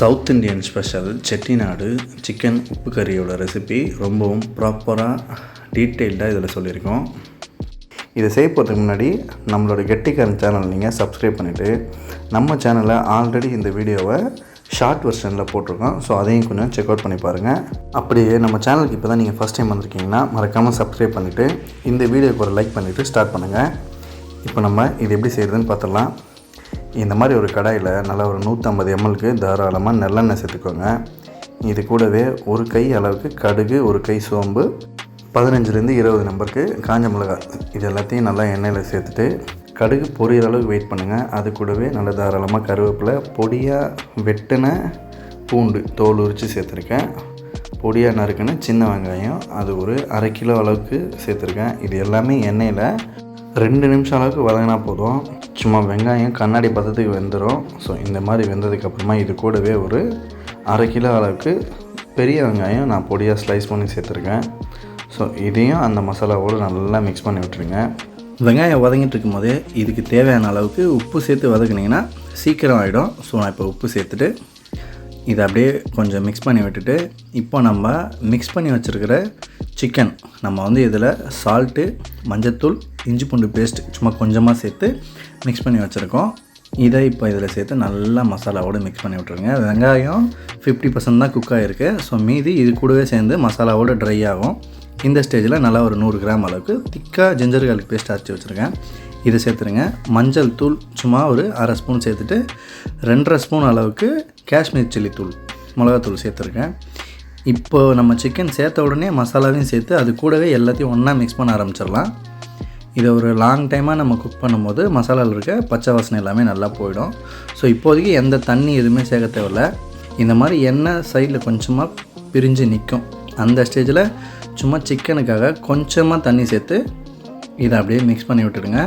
South Indian special Chettinad chicken உப்பு கறியோட recipe ரொம்பவும் ப்ராப்பராக டீட்டெயில்டாக இதில் சொல்லியிருக்கோம். இதை செய்ய போகிறதுக்கு முன்னாடி நம்மளோட கெட்டிக்காரன் சேனல் நீங்கள் சப்ஸ்கிரைப் பண்ணிவிட்டு நம்ம சேனலில் ஆல்ரெடி இந்த வீடியோவை ஷார்ட் வெர்ஷனில் போட்டிருக்கோம். ஸோ அதையும் கொஞ்சம் செக் அவுட் பண்ணி பாருங்கள். அப்படியே நம்ம சேனலுக்கு இப்போ தான் நீங்கள் ஃபஸ்ட் டைம் வந்திருக்கீங்கன்னா மறக்காமல் சப்ஸ்கிரைப் பண்ணிவிட்டு இந்த வீடியோக்கு ஒரு லைக் பண்ணிவிட்டு ஸ்டார்ட் பண்ணுங்கள். இப்போ நம்ம இது எப்படி செய்கிறதுன்னு பார்த்துடலாம். இந்த மாதிரி ஒரு கடாயில் நல்லா ஒரு 150 mlக்கு தாராளமாக நல்லெண்ணெய் சேர்த்துக்கோங்க. இது கூடவே ஒரு கை அளவுக்கு கடுகு, ஒரு கை சோம்பு, 15லேருந்து 20 நம்பருக்கு காஞ்ச மிளகாய், இது எல்லாத்தையும் நல்லா எண்ணெயில் சேர்த்துட்டு கடுகு பொரியிற அளவுக்கு வெயிட் பண்ணுங்கள். அது கூடவே நல்லா தாராளமாக கருவேப்பிலை, பொடியாக வெட்டின பூண்டு தோல் உரித்து சேர்த்துருக்கேன். பொடியாக நறுக்குன்னு சின்ன வெங்காயம், அது ஒரு 1/2 கிலோ அளவுக்கு சேர்த்துருக்கேன். இது எல்லாமே எண்ணெயில் 2 நிமிஷம் அளவுக்கு வதங்கினா போதும். சும்மா வெங்காயம் கண்ணாடி பதத்துக்கு வெந்துடும். ஸோ இந்த மாதிரி வெந்ததுக்கப்புறமா இது கூடவே ஒரு 1/2 கிலோ அளவுக்கு பெரிய வெங்காயம் நான் பொடியாக ஸ்லைஸ் பண்ணி சேர்த்துருக்கேன். ஸோ இதையும் அந்த மசாலாவோடு நல்லா மிக்ஸ் பண்ணி விட்டுருங்க. வெங்காயம் வதங்கிட்டு இருக்கும் போதே இதுக்கு தேவையான அளவுக்கு உப்பு சேர்த்து வதக்குனிங்கன்னா சீக்கிரம் ஆகிடும். ஸோ நான் இப்போ உப்பு சேர்த்துட்டு இதை அப்படியே கொஞ்சம் மிக்ஸ் பண்ணி விட்டுட்டு இப்போ நம்ம மிக்ஸ் பண்ணி வச்சுருக்கிற சிக்கன் நம்ம இதில் சால்ட்டு, மஞ்சத்தூள், இஞ்சி பூண்டு பேஸ்ட் சும்மா கொஞ்சமாக சேர்த்து மிக்ஸ் பண்ணி வச்சுருக்கோம். இதை இப்போ இதில் சேர்த்து நல்லா மசாலாவோடு மிக்ஸ் பண்ணி விட்டுருங்க. வெங்காயம் 50% தான் குக் ஆகிருக்கு. ஸோ மீதி இது கூடவே சேர்ந்து மசாலாவோடு ட்ரை ஆகும். இந்த ஸ்டேஜில் நல்லா ஒரு 100 கிராம் அளவுக்கு திக்காக ஜிஞ்சர் கார்லிக் பேஸ்ட் அரைச்சி வச்சுருக்கேன். இதை சேர்த்துருங்க. மஞ்சள் தூள் சும்மா ஒரு 1/2 ஸ்பூன் சேர்த்துட்டு 2.5 ஸ்பூன் அளவுக்கு காஷ்மீர் சில்லி தூள், மிளகாத்தூள் சேர்த்துருக்கேன். இப்போது நம்ம சிக்கன் சேர்த்த உடனே மசாலாவையும் சேர்த்து அது கூடவே எல்லாத்தையும் ஒன்றா மிக்ஸ் பண்ண ஆரம்பிச்சிடலாம். இதை ஒரு லாங் டைமாக நம்ம குக் பண்ணும்போது மசாலாவில் இருக்க பச்சை வாசனை எல்லாமே நல்லா போயிடும். ஸோ இப்போதைக்கு எந்த தண்ணி எதுவுமே சேர்க்க தேவையில்லை. இந்த மாதிரி எண்ணெய் சைடில் கொஞ்சமாக பிரிஞ்சு நிற்கும். அந்த ஸ்டேஜில் சும்மா சிக்கனுக்காக கொஞ்சமாக தண்ணி சேர்த்து இதை அப்படியே மிக்ஸ் பண்ணி விட்டுடுங்க.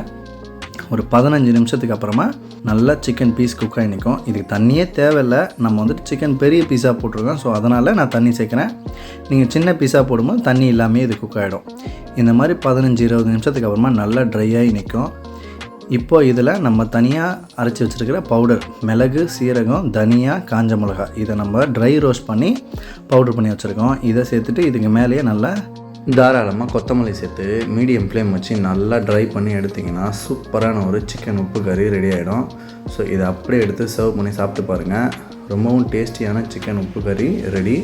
ஒரு 15 நிமிஷத்துக்கு அப்புறமா நல்லா சிக்கன் பீஸ் குக் ஆகி நிற்கும். இதுக்கு தண்ணியே தேவையில்லை. நம்ம சிக்கன் பெரிய பீஸாக போட்டிருக்கோம். ஸோ அதனால் நான் தண்ணி சேர்க்குறேன். நீங்கள் சின்ன பீஸாக போடும்போது தண்ணி இல்லாமல் இது குக் ஆகிடும். இந்த மாதிரி 15-20 நிமிஷத்துக்கு அப்புறமா நல்லா ட்ரை ஆகி நிற்கும். இப்போது இதில் நம்ம தனியாக அரைச்சி வச்சுருக்கிற பவுடர், மிளகு, சீரகம், தனியா, காஞ்ச மிளகாய், இதை நம்ம ட்ரை ரோஸ்ட் பண்ணி பவுடர் பண்ணி வச்சுருக்கோம். இதை சேர்த்துட்டு இதுக்கு மேலேயே நல்லா தாராளமாக கொத்தமல்லி சேர்த்து மீடியம் ஃப்ளேம் வச்சு நல்லா ட்ரை பண்ணி எடுத்திங்கன்னா சூப்பரான ஒரு சிக்கன் உப்பு கறி ரெடி ஆகிடும். ஸோ இதை அப்படியே எடுத்து சர்வ் பண்ணி சாப்பிட்டு பாருங்கள். ரொம்பவும் டேஸ்டியான சிக்கன் உப்பு கறி ரெடி.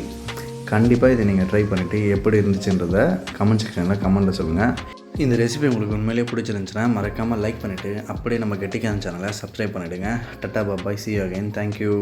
கண்டிப்பாக இதை நீங்கள் ட்ரை பண்ணிவிட்டு எப்படி இருந்துச்சுன்றதை கமெண்ட் செக்ஷனில் கமெண்ட்டில் சொல்லுங்கள். இந்த ரெசிபி உங்களுக்கு உண்மையிலேயே பிடிச்சிருந்துச்சுன்னா மறக்காமல் லைக் பண்ணிவிட்டு அப்படியே நம்ம கெட்டிக்காரன் சேனலை சப்ஸ்கிரைப் பண்ணிவிடுங்க. Ta-ta bye, see you again. Thank you.